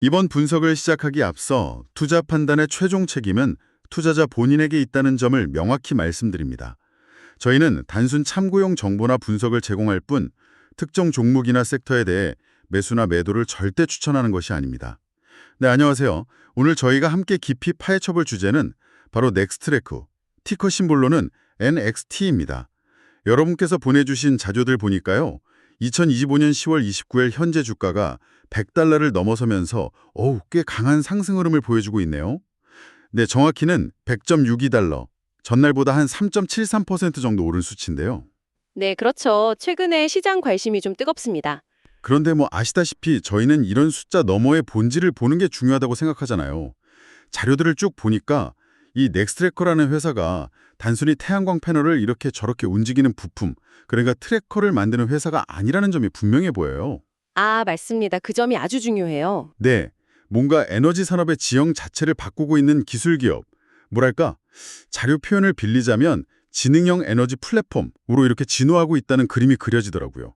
이번 분석을 시작하기 앞서 투자 판단의 최종 책임은 투자자 본인에게 있다는 점을 명확히 말씀드립니다. 저희는 단순 참고용 정보나 분석을 제공할 뿐 특정 종목이나 섹터에 대해 매수나 매도를 절대 추천하는 것이 아닙니다. 네, 안녕하세요. 오늘 저희가 함께 깊이 파헤쳐볼 주제는 바로 넥스트레크, 티커 심볼로는 NXT입니다. 여러분께서 보내주신 자료들 보니까요. 2025년 10월 29일 현재 주가가 100달러를 넘어서면서 꽤 강한 상승 흐름을 보여주고 있네요. 네, 정확히는 100.62달러, 전날보다 한 3.73% 정도 오른 수치인데요. 네, 그렇죠. 최근에 시장 관심이 좀 뜨겁습니다. 그런데 아시다시피 저희는 이런 숫자 너머의 본질을 보는 게 중요하다고 생각하잖아요. 자료들을 쭉 보니까 이 넥스트래커라는 회사가 단순히 태양광 패널을 이렇게 저렇게 움직이는 부품, 그러니까 트래커를 만드는 회사가 아니라는 점이 분명해 보여요. 아, 맞습니다. 그 점이 아주 중요해요. 네, 뭔가 에너지 산업의 지형 자체를 바꾸고 있는 기술 기업, 뭐랄까, 자료 표현을 빌리자면 지능형 에너지 플랫폼으로 이렇게 진화하고 있다는 그림이 그려지더라고요.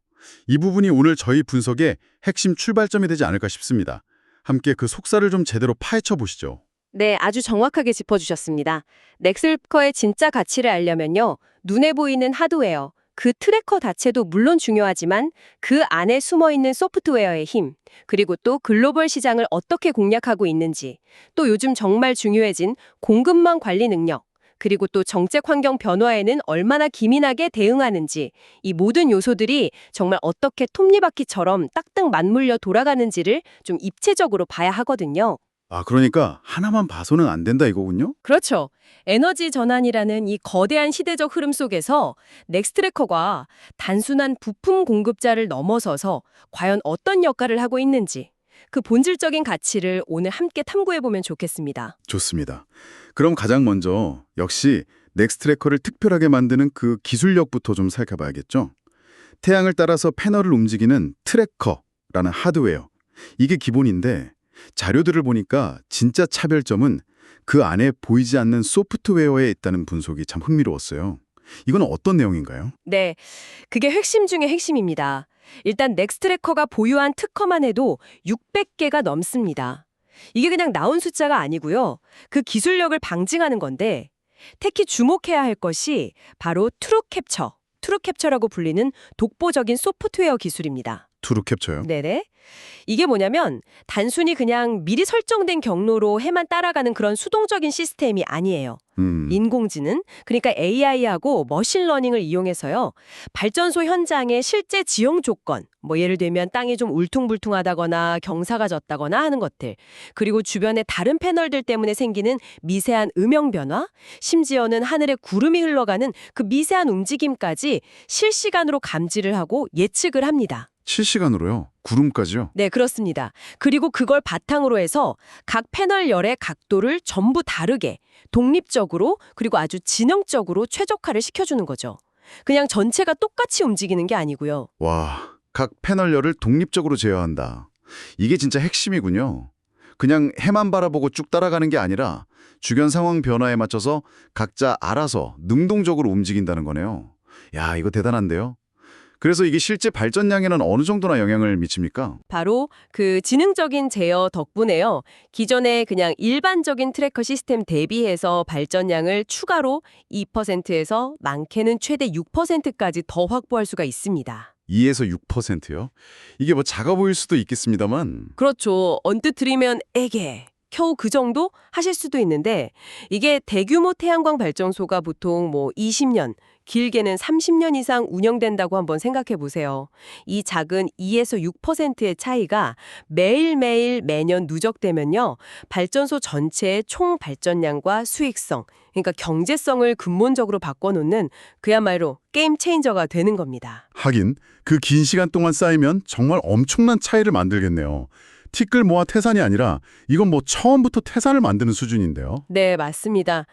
이 부분이 오늘 저희 분석의 핵심 출발점이 되지 않을까 싶습니다. 함께 그 속살을 좀 제대로 파헤쳐 보시죠. 네, 아주 정확하게 짚어주셨습니다. 넥스트래커의 진짜 가치를 알려면요. 눈에 보이는 하드웨어, 그 트래커 자체도 물론 중요하지만 그 안에 숨어있는 소프트웨어의 힘, 그리고 또 글로벌 시장을 어떻게 공략하고 있는지, 또 요즘 정말 중요해진 공급망 관리 능력, 그리고 또 정책 환경 변화에는 얼마나 기민하게 대응하는지, 이 모든 요소들이 정말 어떻게 톱니바퀴처럼 딱딱 맞물려 돌아가는지를 좀 입체적으로 봐야 하거든요. 아, 그러니까 하나만 봐서는 안 된다 이거군요? 그렇죠. 에너지 전환이라는 이 거대한 시대적 흐름 속에서 넥스트래커가 단순한 부품 공급자를 넘어서서 과연 어떤 역할을 하고 있는지 그 본질적인 가치를 오늘 함께 탐구해보면 좋겠습니다. 좋습니다. 그럼 가장 먼저 역시 넥스트래커를 특별하게 만드는 그 기술력부터 좀 살펴봐야겠죠? 태양을 따라서 패널을 움직이는 트래커라는 하드웨어. 이게 기본인데 자료들을 보니까 진짜 차별점은 그 안에 보이지 않는 소프트웨어에 있다는 분석이 참 흥미로웠어요. 이건 어떤 내용인가요? 네, 그게 핵심 중에 핵심입니다. 일단 넥스트래커가 보유한 특허만 해도 600개가 넘습니다. 이게 그냥 나온 숫자가 아니고요. 그 기술력을 방증하는 건데 특히 주목해야 할 것이 바로 트루캡처라고 불리는 독보적인 소프트웨어 기술입니다. 투루 캡처요? 네네. 이게 뭐냐면 단순히 그냥 미리 설정된 경로로 해만 따라가는 그런 수동적인 시스템이 아니에요. 인공지능, 그러니까 AI하고 머신러닝을 이용해서요. 발전소 현장의 실제 지형 조건, 예를 들면 땅이 좀 울퉁불퉁하다거나 경사가 졌다거나 하는 것들, 그리고 주변의 다른 패널들 때문에 생기는 미세한 음영 변화, 심지어는 하늘에 구름이 흘러가는 그 미세한 움직임까지 실시간으로 감지를 하고 예측을 합니다. 실시간으로요? 구름까지요? 네, 그렇습니다. 그리고 그걸 바탕으로 해서 각 패널 열의 각도를 전부 다르게, 독립적으로, 그리고 아주 지능적으로 최적화를 시켜주는 거죠. 그냥 전체가 똑같이 움직이는 게 아니고요. 와, 각 패널열을 독립적으로 제어한다. 이게 진짜 핵심이군요. 그냥 해만 바라보고 쭉 따라가는 게 아니라 주변 상황 변화에 맞춰서 각자 알아서 능동적으로 움직인다는 거네요. 야, 이거 대단한데요? 그래서 이게 실제 발전량에는 어느 정도나 영향을 미칩니까? 바로 그 지능적인 제어 덕분에요. 기존의 그냥 일반적인 트래커 시스템 대비해서 발전량을 추가로 2%에서 많게는 최대 6%까지 더 확보할 수가 있습니다. 2에서 6%요? 이게 작아 보일 수도 있겠습니다만. 그렇죠. 언뜻 들으면 에게 겨우 그 정도 하실 수도 있는데 이게 대규모 태양광 발전소가 보통 20년, 길게는 30년 이상 운영된다고 한번 생각해 보세요. 이 작은 2에서 6%의 차이가 매일매일 매년 누적되면요. 발전소 전체의 총 발전량과 수익성, 그러니까 경제성을 근본적으로 바꿔놓는 그야말로 게임 체인저가 되는 겁니다. 하긴 그 긴 시간 동안 쌓이면 정말 엄청난 차이를 만들겠네요. 티끌 모아 태산이 아니라 이건 처음부터 태산을 만드는 수준인데요. 네, 맞습니다.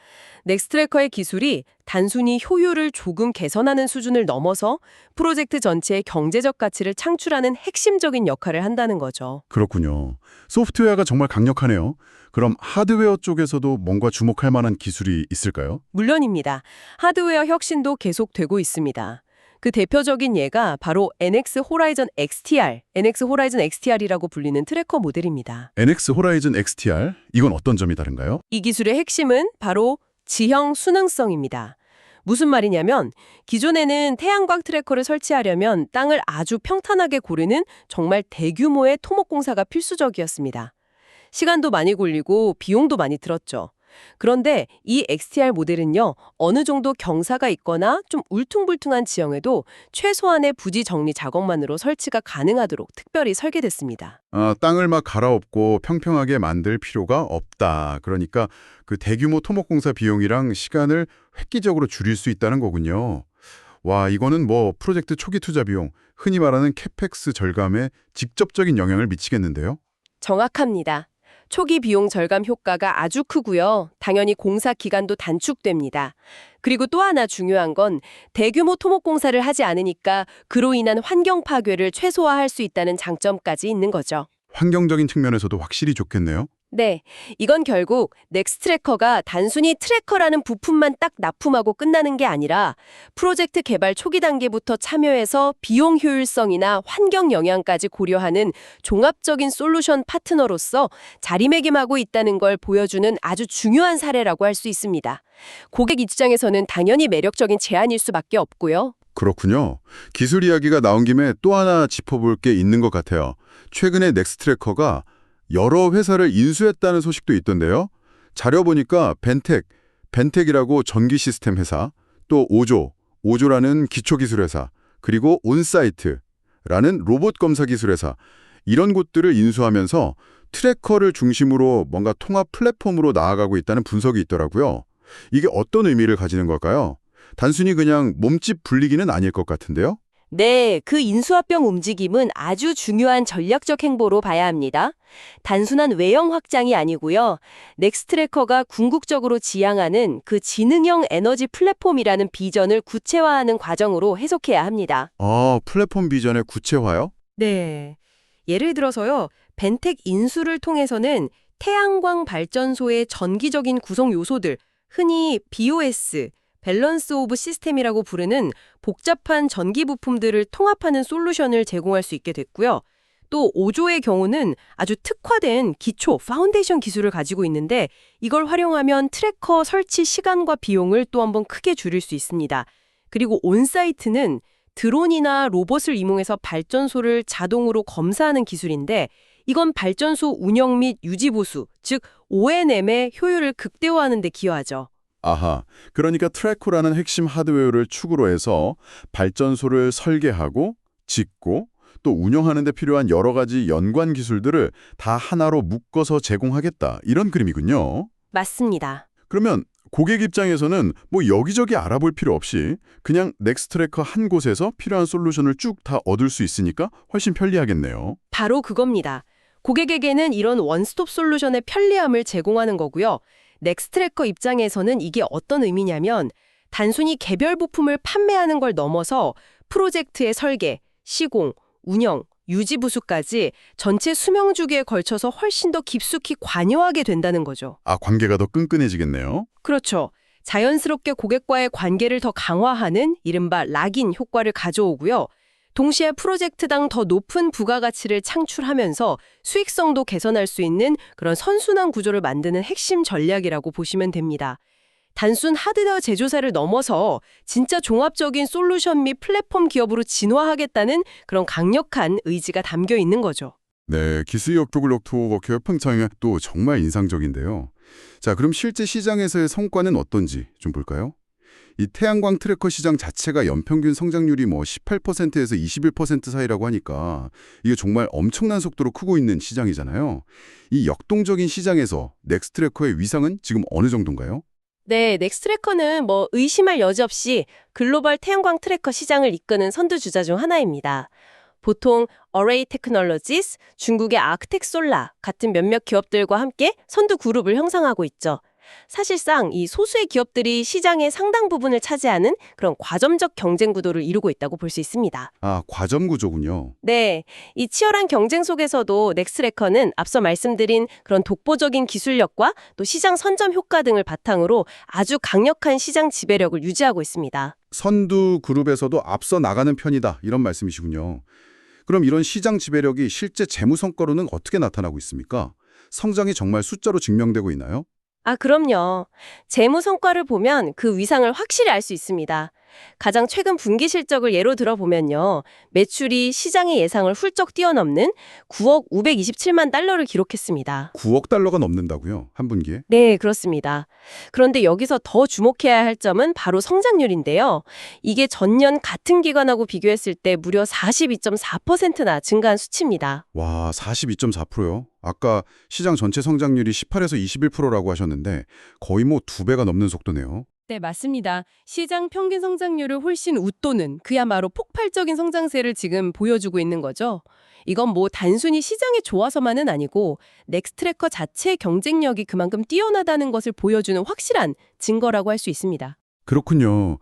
넥스트래커의 기술이 단순히 효율을 조금 개선하는 수준을 넘어서 프로젝트 전체의 경제적 가치를 창출하는 핵심적인 역할을 한다는 거죠. 그렇군요. 소프트웨어가 정말 강력하네요. 그럼 하드웨어 쪽에서도 뭔가 주목할 만한 기술이 있을까요? 물론입니다. 하드웨어 혁신도 계속되고 있습니다. 그 대표적인 예가 바로 NX 호라이즌 XTR, NX 호라이즌 XTR이라고 불리는 트래커 모델입니다. NX 호라이즌 XTR, 이건 어떤 점이 다른가요? 이 기술의 핵심은 바로 지형 순응성입니다. 무슨 말이냐면 기존에는 태양광 트래커를 설치하려면 땅을 아주 평탄하게 고르는 정말 대규모의 토목공사가 필수적이었습니다. 시간도 많이 걸리고 비용도 많이 들었죠. 그런데 이 XTR 모델은요, 어느 정도 경사가 있거나 좀 울퉁불퉁한 지형에도 최소한의 부지 정리 작업만으로 설치가 가능하도록 특별히 설계됐습니다. 땅을 막 갈아엎고 평평하게 만들 필요가 없다. 그러니까 그 대규모 토목공사 비용이랑 시간을 획기적으로 줄일 수 있다는 거군요. 와, 이거는 뭐 프로젝트 초기 투자 비용, 흔히 말하는 캐펙스 절감에 직접적인 영향을 미치겠는데요? 정확합니다. 초기 비용 절감 효과가 아주 크고요. 당연히 공사 기간도 단축됩니다. 그리고 또 하나 중요한 건 대규모 토목공사를 하지 않으니까 그로 인한 환경 파괴를 최소화할 수 있다는 장점까지 있는 거죠. 환경적인 측면에서도 확실히 좋겠네요. 네, 이건 결국 넥스트래커가 단순히 트래커라는 부품만 딱 납품하고 끝나는 게 아니라 프로젝트 개발 초기 단계부터 참여해서 비용 효율성이나 환경 영향까지 고려하는 종합적인 솔루션 파트너로서 자리매김하고 있다는 걸 보여주는 아주 중요한 사례라고 할 수 있습니다. 고객 입장에서는 당연히 매력적인 제안일 수밖에 없고요. 그렇군요. 기술 이야기가 나온 김에 또 하나 짚어볼 게 있는 것 같아요. 최근에 넥스트래커가 여러 회사를 인수했다는 소식도 있던데요. 자료 보니까 벤텍이라고 전기 시스템 회사, 또 오조라는 기초기술 회사, 그리고 온사이트라는 로봇 검사 기술 회사, 이런 곳들을 인수하면서 트래커를 중심으로 뭔가 통합 플랫폼으로 나아가고 있다는 분석이 있더라고요. 이게 어떤 의미를 가지는 걸까요? 단순히 그냥 몸집 불리기는 아닐 것 같은데요? 네, 그 인수합병 움직임은 아주 중요한 전략적 행보로 봐야 합니다. 단순한 외형 확장이 아니고요. 넥스트래커가 궁극적으로 지향하는 그 지능형 에너지 플랫폼이라는 비전을 구체화하는 과정으로 해석해야 합니다. 플랫폼 비전의 구체화요? 네. 예를 들어서요. 벤텍 인수를 통해서는 태양광 발전소의 전기적인 구성 요소들, 흔히 BOS, 밸런스 오브 시스템이라고 부르는 복잡한 전기 부품들을 통합하는 솔루션을 제공할 수 있게 됐고요. 또 오조의 경우는 아주 특화된 기초, 파운데이션 기술을 가지고 있는데 이걸 활용하면 트래커 설치 시간과 비용을 또 한번 크게 줄일 수 있습니다. 그리고 온사이트는 드론이나 로봇을 이용해서 발전소를 자동으로 검사하는 기술인데 이건 발전소 운영 및 유지 보수, 즉 O&M의 효율을 극대화하는 데 기여하죠. 아하, 그러니까 트래커라는 핵심 하드웨어를 축으로 해서 발전소를 설계하고 짓고 또 운영하는 데 필요한 여러 가지 연관 기술들을 다 하나로 묶어서 제공하겠다. 이런 그림이군요. 맞습니다. 그러면 고객 입장에서는 뭐 여기저기 알아볼 필요 없이 그냥 넥스트래커 한 곳에서 필요한 솔루션을 쭉 다 얻을 수 있으니까 훨씬 편리하겠네요. 바로 그겁니다. 고객에게는 이런 원스톱 솔루션의 편리함을 제공하는 거고요. 넥스트래커 입장에서는 이게 어떤 의미냐면 단순히 개별 부품을 판매하는 걸 넘어서 프로젝트의 설계, 시공, 운영, 유지 부수까지 전체 수명 주기에 걸쳐서 훨씬 더 깊숙이 관여하게 된다는 거죠. 관계가 더 끈끈해지겠네요. 그렇죠. 자연스럽게 고객과의 관계를 더 강화하는 이른바 락인 효과를 가져오고요. 동시에 프로젝트당 더 높은 부가가치를 창출하면서 수익성도 개선할 수 있는 그런 선순환 구조를 만드는 핵심 전략이라고 보시면 됩니다. 단순 하드웨어 제조사를 넘어서 진짜 종합적인 솔루션 및 플랫폼 기업으로 진화하겠다는 그런 강력한 의지가 담겨 있는 거죠. 네, 기술력 도글럭토 개평창이 또 정말 인상적인데요. 자, 그럼 실제 시장에서의 성과는 어떤지 좀 볼까요? 이 태양광 트래커 시장 자체가 연평균 성장률이 18%에서 21% 사이라고 하니까 이게 정말 엄청난 속도로 크고 있는 시장이잖아요. 이 역동적인 시장에서 넥스트래커의 위상은 지금 어느 정도인가요? 네, 넥스트래커는 의심할 여지 없이 글로벌 태양광 트래커 시장을 이끄는 선두주자 중 하나입니다. 보통 어레이 테크놀로지스, 중국의 아크텍솔라 같은 몇몇 기업들과 함께 선두 그룹을 형성하고 있죠. 사실상 이 소수의 기업들이 시장의 상당 부분을 차지하는 그런 과점적 경쟁 구도를 이루고 있다고 볼 수 있습니다. 과점 구조군요. 네, 이 치열한 경쟁 속에서도 넥스트래커는 앞서 말씀드린 그런 독보적인 기술력과 또 시장 선점 효과 등을 바탕으로 아주 강력한 시장 지배력을 유지하고 있습니다. 선두 그룹에서도 앞서 나가는 편이다 이런 말씀이시군요. 그럼 이런 시장 지배력이 실제 재무 성과로는 어떻게 나타나고 있습니까? 성장이 정말 숫자로 증명되고 있나요? 아, 그럼요. 재무 성과를 보면 그 위상을 확실히 알 수 있습니다. 가장 최근 분기 실적을 예로 들어보면요. 매출이 시장의 예상을 훌쩍 뛰어넘는 9억 527만 달러를 기록했습니다. 9억 달러가 넘는다고요? 한 분기에? 네, 그렇습니다. 그런데 여기서 더 주목해야 할 점은 바로 성장률인데요. 이게 전년 같은 기간하고 비교했을 때 무려 42.4%나 증가한 수치입니다. 와, 42.4%요? 아까 시장 전체 성장률이 18에서 21%라고 하셨는데 거의 뭐 2배가 넘는 속도네요. 네, 맞습니다. 시장 평균 성장률을 훨씬 웃도는 그야말로 폭발적인 성장세를 지금 보여주고 있는 거죠. 이건 뭐 단순히 시장이 좋아서만은 아니고 넥스트래커 자체의 경쟁력이 그만큼 뛰어나다는 것을 보여주는 확실한 증거라고 할 수 있습니다. 그렇군요.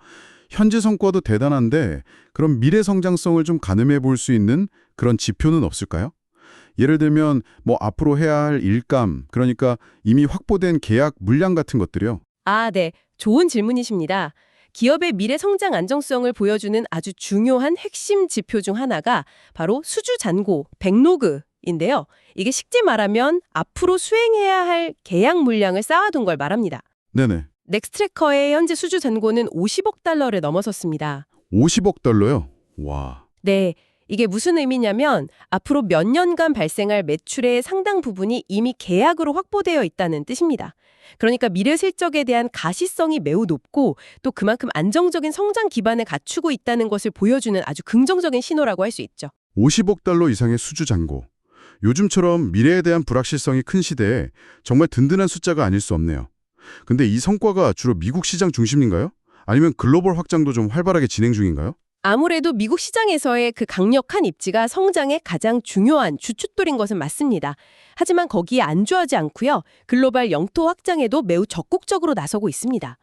현재 성과도 대단한데 그럼 미래 성장성을 좀 가늠해 볼 수 있는 그런 지표는 없을까요? 예를 들면 뭐 앞으로 해야 할 일감, 그러니까 이미 확보된 계약 물량 같은 것들이요. 아, 네. 좋은 질문이십니다. 기업의 미래 성장 안정성을 보여주는 아주 중요한 핵심 지표 중 하나가 바로 수주 잔고, 백로그인데요. 이게 쉽게 말하면 앞으로 수행해야 할 계약 물량을 쌓아둔 걸 말합니다. 네네. 넥스트래커의 현재 수주 잔고는 50억 달러를 넘어섰습니다. 50억 달러요? 와. 네. 이게 무슨 의미냐면 앞으로 몇 년간 발생할 매출의 상당 부분이 이미 계약으로 확보되어 있다는 뜻입니다. 그러니까 미래 실적에 대한 가시성이 매우 높고 또 그만큼 안정적인 성장 기반을 갖추고 있다는 것을 보여주는 아주 긍정적인 신호라고 할 수 있죠. 50억 달러 이상의 수주 잔고. 요즘처럼 미래에 대한 불확실성이 큰 시대에 정말 든든한 숫자가 아닐 수 없네요. 근데 이 성과가 주로 미국 시장 중심인가요? 아니면 글로벌 확장도 좀 활발하게 진행 중인가요? 아무래도 미국 시장에서의 그 강력한 입지가 성장의 가장 중요한 주춧돌인 것은 맞습니다. 하지만 거기에 안주하지 않고요. 글로벌 영토 확장에도 매우 적극적으로 나서고 있습니다.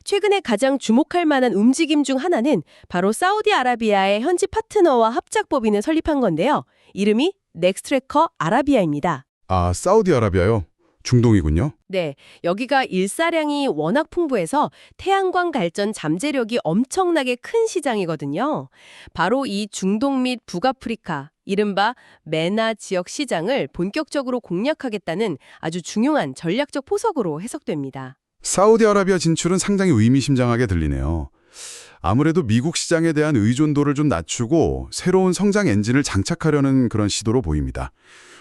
최근에 가장 주목할 만한 움직임 중 하나는 바로 사우디아라비아의 현지 파트너와 합작법인을 설립한 건데요. 이름이 넥스트래커 아라비아입니다. 아, 사우디아라비아요? 중동이군요. 네, 여기가 일사량이 워낙 풍부해서 태양광 발전 잠재력이 엄청나게 큰 시장이거든요. 바로 이 중동 및 북아프리카, 이른바 메나 지역 시장을 본격적으로 공략하겠다는 아주 중요한 전략적 포석으로 해석됩니다. 사우디아라비아 진출은 상당히 의미심장하게 들리네요. 아무래도 미국 시장에 대한 의존도를 좀 낮추고 새로운 성장 엔진을 장착하려는 그런 시도로 보입니다.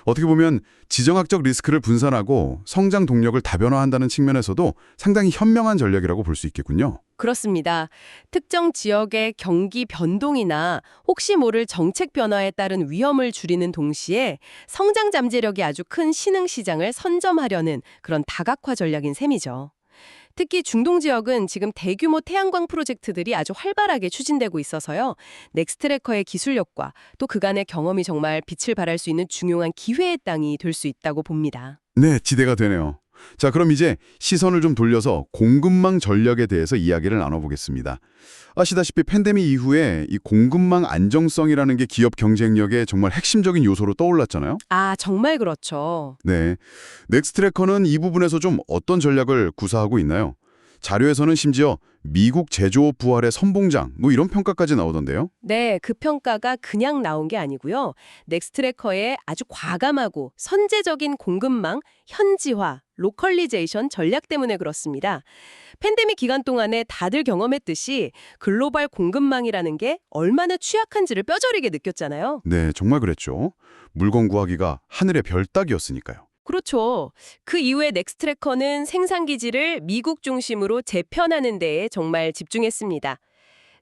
어떻게 보면 지정학적 리스크를 분산하고 성장 동력을 다변화한다는 측면에서도 상당히 현명한 전략이라고 볼 수 있겠군요. 그렇습니다. 특정 지역의 경기 변동이나 혹시 모를 정책 변화에 따른 위험을 줄이는 동시에 성장 잠재력이 아주 큰 신흥 시장을 선점하려는 그런 다각화 전략인 셈이죠. 특히 중동 지역은 지금 대규모 태양광 프로젝트들이 아주 활발하게 추진되고 있어서요. 넥스트래커의 기술력과 또 그간의 경험이 정말 빛을 발할 수 있는 중요한 기회의 땅이 될 수 있다고 봅니다. 네, 기대가 되네요. 자, 그럼 이제 시선을 좀 돌려서 공급망 전략에 대해서 이야기를 나눠보겠습니다. 아시다시피 팬데믹 이후에 이 공급망 안정성이라는 게 기업 경쟁력의 정말 핵심적인 요소로 떠올랐잖아요. 아, 정말 그렇죠. 네, 넥스트래커는 이 부분에서 좀 어떤 전략을 구사하고 있나요? 자료에서는 심지어 미국 제조업 부활의 선봉장 뭐 이런 평가까지 나오던데요. 네, 그 평가가 그냥 나온 게 아니고요. 넥스트래커의 아주 과감하고 선제적인 공급망, 현지화, 로컬리제이션 전략 때문에 그렇습니다. 팬데믹 기간 동안에 다들 경험했듯이 글로벌 공급망이라는 게 얼마나 취약한지를 뼈저리게 느꼈잖아요. 네, 정말 그랬죠. 물건 구하기가 하늘의 별 따기였으니까요. 그렇죠. 그 이후에 넥스트래커는 생산기지를 미국 중심으로 재편하는 데에 정말 집중했습니다.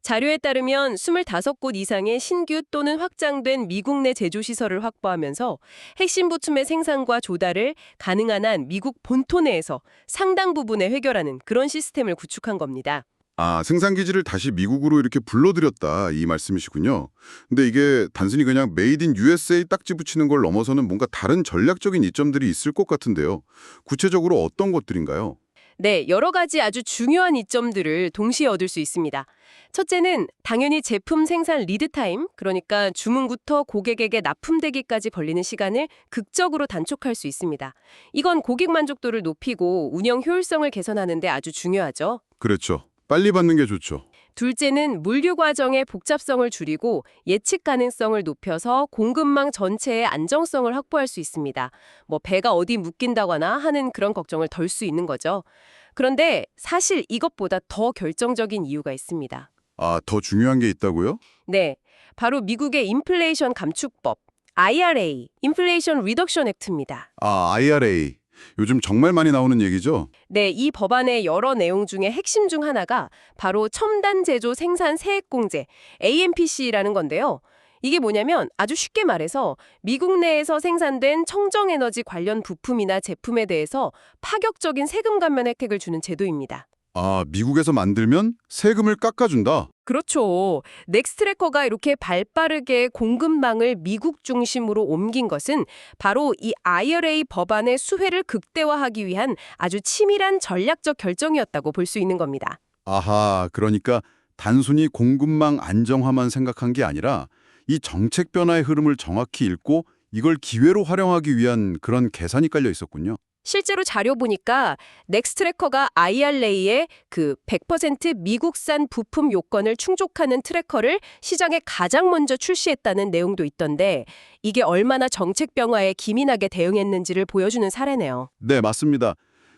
자료에 따르면 25곳 이상의 신규 또는 확장된 미국 내 제조시설을 확보하면서 핵심 부품의 생산과 조달을 가능한 한 미국 본토 내에서 상당 부분에 해결하는 그런 시스템을 구축한 겁니다. 아, 생산기지를 다시 미국으로 이렇게 불러들였다 이 말씀이시군요. 근데 이게 단순히 그냥 메이드 인 USA 딱지 붙이는 걸 넘어서는 뭔가 다른 전략적인 이점들이 있을 것 같은데요. 구체적으로 어떤 것들인가요? 네, 여러 가지 아주 중요한 이점들을 동시에 얻을 수 있습니다. 첫째는 당연히 제품 생산 리드 타임, 그러니까 주문부터 고객에게 납품되기까지 걸리는 시간을 극적으로 단축할 수 있습니다. 이건 고객 만족도를 높이고 운영 효율성을 개선하는 데 아주 중요하죠. 그렇죠. 빨리 받는 게 좋죠. 둘째는 물류 과정의 복잡성을 줄이고 예측 가능성을 높여서 공급망 전체의 안정성을 확보할 수 있습니다. 뭐 배가 어디 묶인다거나 하는 그런 걱정을 덜 수 있는 거죠. 그런데 사실 이것보다 더 결정적인 이유가 있습니다. 아, 더 중요한 게 있다고요? 네, 바로 미국의 인플레이션 감축법, IRA, 인플레이션 리덕션 액트입니다. 아, IRA. 요즘 정말 많이 나오는 얘기죠? 네, 이 법안의 여러 내용 중에 핵심 중 하나가 바로 첨단 제조 생산 세액 공제, AMPC라는 건데요. 이게 뭐냐면 아주 쉽게 말해서 미국 내에서 생산된 청정에너지 관련 부품이나 제품에 대해서 파격적인 세금 감면 혜택을 주는 제도입니다. 아, 미국에서 만들면 세금을 깎아준다. 그렇죠. 넥스트래커가 이렇게 발빠르게 공급망을 미국 중심으로 옮긴 것은 바로 이 IRA 법안의 수혜를 극대화하기 위한 아주 치밀한 전략적 결정이었다고 볼 수 있는 겁니다. 아하, 그러니까 단순히 공급망 안정화만 생각한 게 아니라 이 정책 변화의 흐름을 정확히 읽고 이걸 기회로 활용하기 위한 그런 계산이 깔려 있었군요. 실제로 자료 보니까 넥스트래커가 IRA의 그 100% 미국산 부품 요건을 충족하는 트래커를 시장에 가장 먼저 출시했다는 내용도 있던데 이게 얼마나 정책 변화에 기민하게 대응했는지를 보여주는 사례네요. 네, 맞습니다.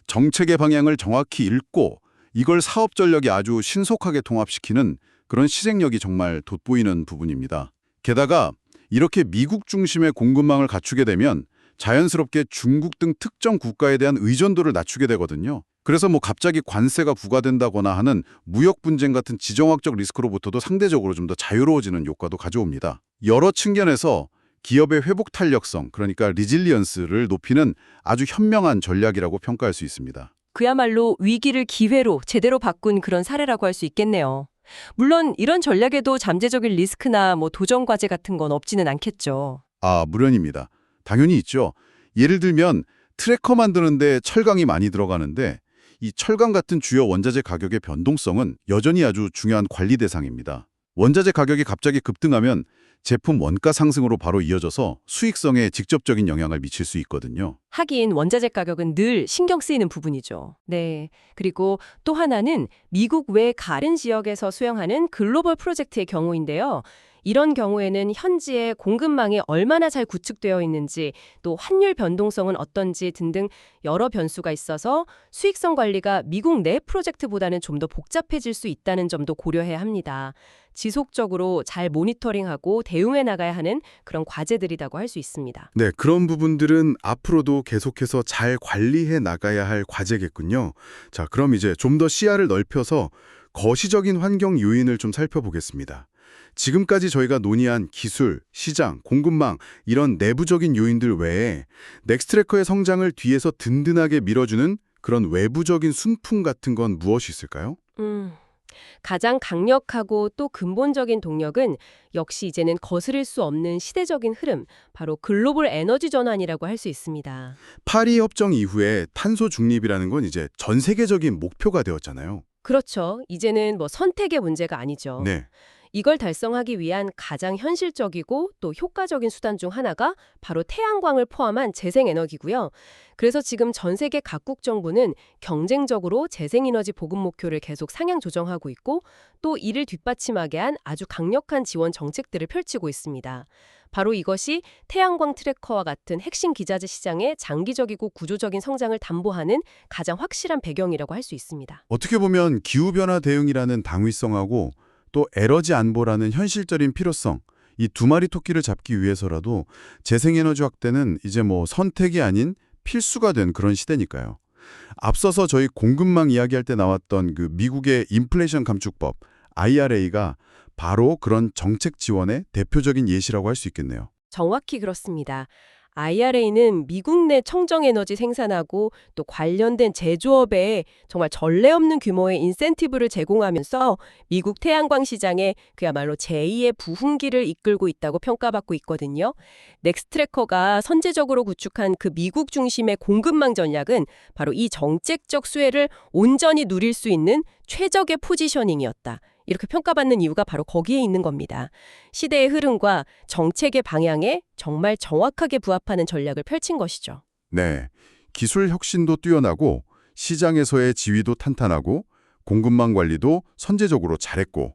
정책의 방향을 정확히 읽고 이걸 사업 전략에 아주 신속하게 통합시키는 그런 시행력이 정말 돋보이는 부분입니다. 게다가 이렇게 미국 중심의 공급망을 갖추게 되면 자연스럽게 중국 등 특정 국가에 대한 의존도를 낮추게 되거든요. 그래서 뭐 갑자기 관세가 부과된다거나 하는 무역 분쟁 같은 지정학적 리스크로부터도 상대적으로 좀 더 자유로워지는 효과도 가져옵니다. 여러 측면에서 기업의 회복 탄력성, 그러니까 리질리언스를 높이는 아주 현명한 전략이라고 평가할 수 있습니다. 그야말로 위기를 기회로 제대로 바꾼 그런 사례라고 할 수 있겠네요. 물론 이런 전략에도 잠재적인 리스크나 뭐 도전 과제 같은 건 없지는 않겠죠. 아, 물론입니다. 당연히 있죠. 예를 들면 트래커 만드는데 철강이 많이 들어가는데 이 철강 같은 주요 원자재 가격의 변동성은 여전히 아주 중요한 관리 대상입니다. 원자재 가격이 갑자기 급등하면 제품 원가 상승으로 바로 이어져서 수익성에 직접적인 영향을 미칠 수 있거든요. 하긴 원자재 가격은 늘 신경 쓰이는 부분이죠. 네. 그리고 또 하나는 미국 외 다른 지역에서 수행하는 글로벌 프로젝트의 경우인데요. 이런 경우에는 현지의 공급망이 얼마나 잘 구축되어 있는지, 또 환율 변동성은 어떤지 등등 여러 변수가 있어서 수익성 관리가 미국 내 프로젝트보다는 좀 더 복잡해질 수 있다는 점도 고려해야 합니다. 지속적으로 잘 모니터링하고 대응해 나가야 하는 그런 과제들이라고 할 수 있습니다. 네, 그런 부분들은 앞으로도 계속해서 잘 관리해 나가야 할 과제겠군요. 자, 그럼 이제 좀 더 시야를 넓혀서 거시적인 환경 요인을 좀 살펴보겠습니다. 지금까지 저희가 논의한 기술, 시장, 공급망 이런 내부적인 요인들 외에 넥스트래커의 성장을 뒤에서 든든하게 밀어주는 그런 외부적인 순풍 같은 건 무엇이 있을까요? 가장 강력하고 또 근본적인 동력은 역시 이제는 거스를 수 없는 시대적인 흐름, 바로 글로벌 에너지 전환이라고 할 수 있습니다. 파리 협정 이후에 탄소 중립이라는 건 이제 전 세계적인 목표가 되었잖아요. 그렇죠. 이제는 뭐 선택의 문제가 아니죠. 네. 이걸 달성하기 위한 가장 현실적이고 또 효과적인 수단 중 하나가 바로 태양광을 포함한 재생에너지고요. 그래서 지금 전 세계 각국 정부는 경쟁적으로 재생에너지 보급 목표를 계속 상향 조정하고 있고 또 이를 뒷받침하게 한 아주 강력한 지원 정책들을 펼치고 있습니다. 바로 이것이 태양광 트래커와 같은 핵심 기자재 시장의 장기적이고 구조적인 성장을 담보하는 가장 확실한 배경이라고 할 수 있습니다. 어떻게 보면 기후변화 대응이라는 당위성하고 또 에너지 안보라는 현실적인 필요성, 이 두 마리 토끼를 잡기 위해서라도 재생에너지 확대는 이제 뭐 선택이 아닌 필수가 된 그런 시대니까요. 앞서서 저희 공급망 이야기할 때 나왔던 그 미국의 인플레이션 감축법, IRA가 바로 그런 정책 지원의 대표적인 예시라고 할 수 있겠네요. 정확히 그렇습니다. IRA는 미국 내 청정에너지 생산하고 또 관련된 제조업에 정말 전례 없는 규모의 인센티브를 제공하면서 미국 태양광 시장에 그야말로 제2의 부흥기를 이끌고 있다고 평가받고 있거든요. 넥스트래커가 선제적으로 구축한 그 미국 중심의 공급망 전략은 바로 이 정책적 수혜를 온전히 누릴 수 있는 최적의 포지셔닝이었다. 이렇게 평가받는 이유가 바로 거기에 있는 겁니다. 시대의 흐름과 정책의 방향에 정말 정확하게 부합하는 전략을 펼친 것이죠. 네, 기술 혁신도 뛰어나고 시장에서의 지위도 탄탄하고 공급망 관리도 선제적으로 잘했고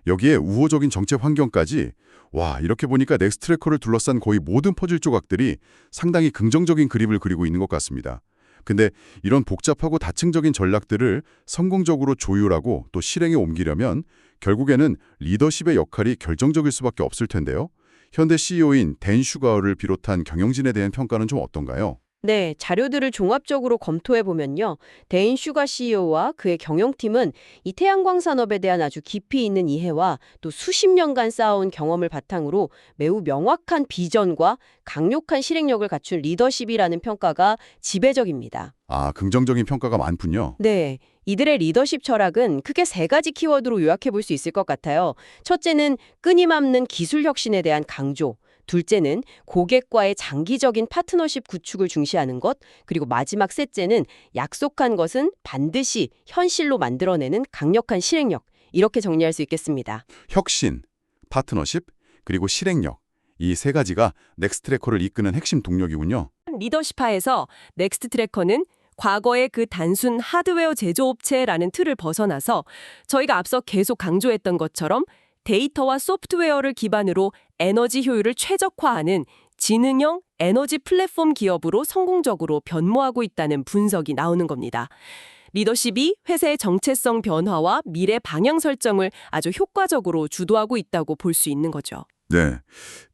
여기에 우호적인 정책 환경까지 와, 이렇게 보니까 넥스트트래커를 둘러싼 거의 모든 퍼즐 조각들이 상당히 긍정적인 그림을 그리고 있는 것 같습니다. 근데 이런 복잡하고 다층적인 전략들을 성공적으로 조율하고 또 실행에 옮기려면 결국에는 리더십의 역할이 결정적일 수밖에 없을 텐데요. 현대 CEO인 댄 슈가우를 비롯한 경영진에 대한 평가는 좀 어떤가요? 네, 자료들을 종합적으로 검토해 보면요. 데인 슈가 CEO와 그의 경영팀은 이 태양광 산업에 대한 아주 깊이 있는 이해와 또 수십 년간 쌓아온 경험을 바탕으로 매우 명확한 비전과 강력한 실행력을 갖춘 리더십이라는 평가가 지배적입니다. 아, 긍정적인 평가가 많군요. 네, 이들의 리더십 철학은 크게 세 가지 키워드로 요약해 볼 수 있을 것 같아요. 첫째는 끊임없는 기술 혁신에 대한 강조. 둘째는 고객과의 장기적인 파트너십 구축을 중시하는 것, 그리고 마지막 셋째는 약속한 것은 반드시 현실로 만들어내는 강력한 실행력, 이렇게 정리할 수 있겠습니다. 혁신, 파트너십, 그리고 실행력. 이 세 가지가 넥스트트래커를 이끄는 핵심 동력이군요. 리더십하에서 넥스트 트래커는 과거의 그 단순 하드웨어 제조업체라는 틀을 벗어나서 저희가 앞서 계속 강조했던 것처럼 데이터와 소프트웨어를 기반으로 에너지 효율을 최적화하는 지능형 에너지 플랫폼 기업으로 성공적으로 변모하고 있다는 분석이 나오는 겁니다. 리더십이 회사의 정체성 변화와 미래 방향 설정을 아주 효과적으로 주도하고 있다고 볼 수 있는 거죠. 네.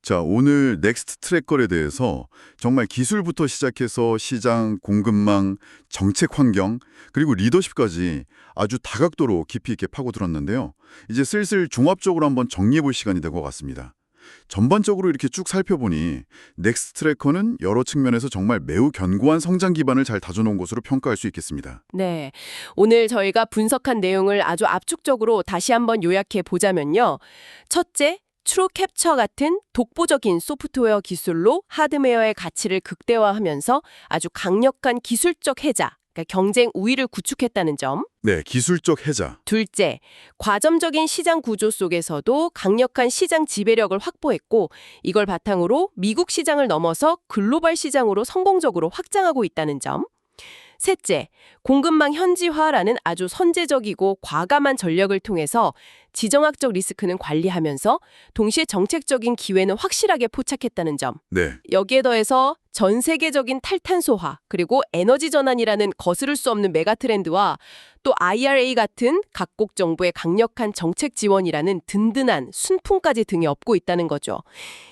자, 오늘 넥스트 트래커에 대해서 정말 기술부터 시작해서 시장, 공급망, 정책 환경, 그리고 리더십까지 아주 다각도로 깊이 있게 파고들었는데요. 이제 슬슬 종합적으로 한번 정리해 볼 시간이 된 것 같습니다. 전반적으로 이렇게 쭉 살펴보니 넥스트 트래커는 여러 측면에서 정말 매우 견고한 성장 기반을 잘 다져놓은 것으로 평가할 수 있겠습니다. 네. 오늘 저희가 분석한 내용을 아주 압축적으로 다시 한번 요약해 보자면요. 첫째, 트루 캡처 같은 독보적인 소프트웨어 기술로 하드웨어의 가치를 극대화하면서 아주 강력한 기술적 해자, 그러니까 경쟁 우위를 구축했다는 점. 네, 기술적 해자. 둘째, 과점적인 시장 구조 속에서도 강력한 시장 지배력을 확보했고 이걸 바탕으로 미국 시장을 넘어서 글로벌 시장으로 성공적으로 확장하고 있다는 점. 셋째, 공급망 현지화라는 아주 선제적이고 과감한 전략을 통해서 지정학적 리스크는 관리하면서 동시에 정책적인 기회는 확실하게 포착했다는 점. 네, 여기에 더해서 전 세계적인 탈탄소화 그리고 에너지 전환이라는 거스를 수 없는 메가 트렌드와 또 IRA 같은 각국 정부의 강력한 정책 지원이라는 든든한 순풍까지 등에 업고 있다는 거죠.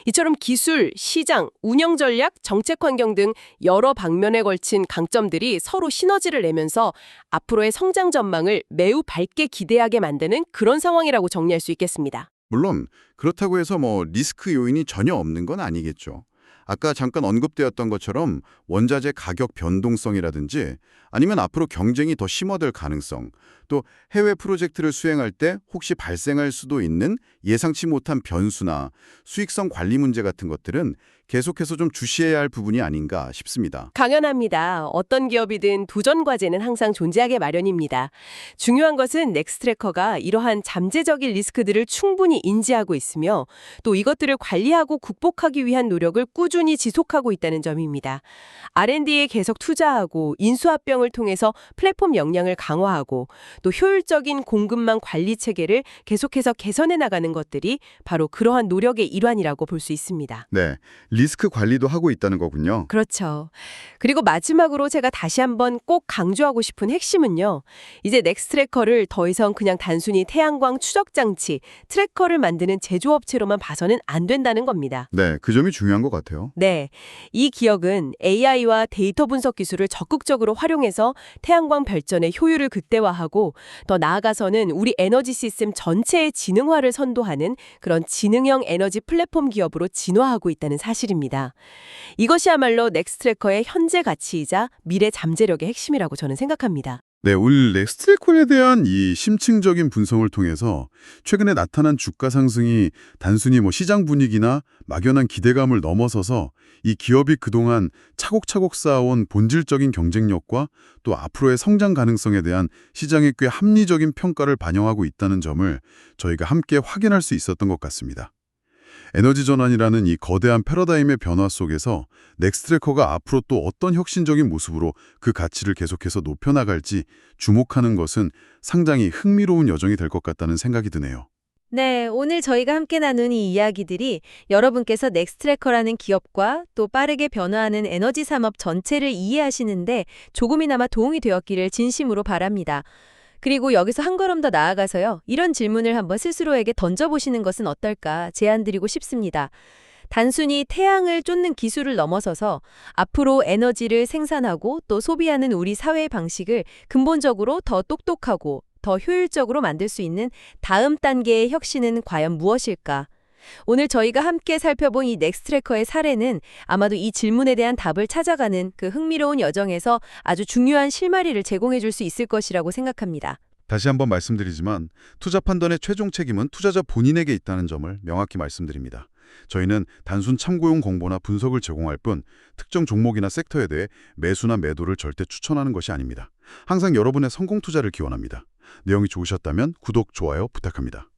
이처럼 기술, 시장, 운영 전략, 정책 환경 등 여러 방면에 걸친 강점들이 서로 시너지를 내면서 앞으로의 성장 전망을 매우 밝게 기대하게 만드는 그런 상황이라고 정리할 수 있겠습니다. 물론 그렇다고 해서 리스크 요인이 전혀 없는 건 아니겠죠. 아까 잠깐 언급되었던 것처럼 원자재 가격 변동성이라든지 아니면 앞으로 경쟁이 더 심화될 가능성, 또 해외 프로젝트를 수행할 때 혹시 발생할 수도 있는 예상치 못한 변수나 수익성 관리 문제 같은 것들은 계속해서 좀 주시해야 할 부분이 아닌가 싶습니다. 당연합니다. 어떤 기업이든 도전 과제는 항상 존재하게 마련입니다. 중요한 것은 넥스트트래커가 이러한 잠재적인 리스크들을 충분히 인지하고 있으며 또 이것들을 관리하고 극복하기 위한 노력을 꾸준히 지속하고 있다는 점입니다. R&D에 계속 투자하고 인수합병을 통해서 플랫폼 역량을 강화하고 또 효율적인 공급망 관리 체계를 계속해서 개선해 나가는 것들이 바로 그러한 노력의 일환이라고 볼 수 있습니다. 네, 리스크 관리도 하고 있다는 거군요. 그렇죠. 그리고 마지막으로 제가 다시 한번 꼭 강조하고 싶은 핵심은요. 이제 넥스트트래커를 더 이상 그냥 단순히 태양광 추적 장치, 트래커를 만드는 제조업체로만 봐서는 안 된다는 겁니다. 네, 그 점이 중요한 것 같아요. 네, 이 기억은 AI와 데이터 분석 기술을 적극적으로 활용해서 태양광 발전의 효율을 극대화하고 더 나아가서는 우리 에너지 시스템 전체의 지능화를 선도하는 그런 지능형 에너지 플랫폼 기업으로 진화하고 있다는 사실입니다. 이것이야말로 넥스트트래커의 현재 가치이자 미래 잠재력의 핵심이라고 저는 생각합니다. 네, 오늘 넥스트트래커에 대한 이 심층적인 분석을 통해서 최근에 나타난 주가 상승이 단순히 시장 분위기나 막연한 기대감을 넘어서서 이 기업이 그동안 차곡차곡 쌓아온 본질적인 경쟁력과 또 앞으로의 성장 가능성에 대한 시장의 꽤 합리적인 평가를 반영하고 있다는 점을 저희가 함께 확인할 수 있었던 것 같습니다. 에너지 전환이라는 이 거대한 패러다임의 변화 속에서 넥스트래커가 앞으로 또 어떤 혁신적인 모습으로 그 가치를 계속해서 높여나갈지 주목하는 것은 상당히 흥미로운 여정이 될 것 같다는 생각이 드네요. 네, 오늘 저희가 함께 나눈 이 이야기들이 여러분께서 넥스트래커라는 기업과 또 빠르게 변화하는 에너지 산업 전체를 이해하시는데 조금이나마 도움이 되었기를 진심으로 바랍니다. 그리고 여기서 한 걸음 더 나아가서요. 이런 질문을 한번 스스로에게 던져보시는 것은 어떨까 제안드리고 싶습니다. 단순히 태양을 쫓는 기술을 넘어서서 앞으로 에너지를 생산하고 또 소비하는 우리 사회의 방식을 근본적으로 더 똑똑하고 더 효율적으로 만들 수 있는 다음 단계의 혁신은 과연 무엇일까? 오늘 저희가 함께 살펴본 이 넥스트래커의 사례는 아마도 이 질문에 대한 답을 찾아가는 그 흥미로운 여정에서 아주 중요한 실마리를 제공해 줄 수 있을 것이라고 생각합니다. 다시 한번 말씀드리지만 투자 판단의 최종 책임은 투자자 본인에게 있다는 점을 명확히 말씀드립니다. 저희는 단순 참고용 정보나 분석을 제공할 뿐 특정 종목이나 섹터에 대해 매수나 매도를 절대 추천하는 것이 아닙니다. 항상 여러분의 성공 투자를 기원합니다. 내용이 좋으셨다면 구독, 좋아요 부탁합니다.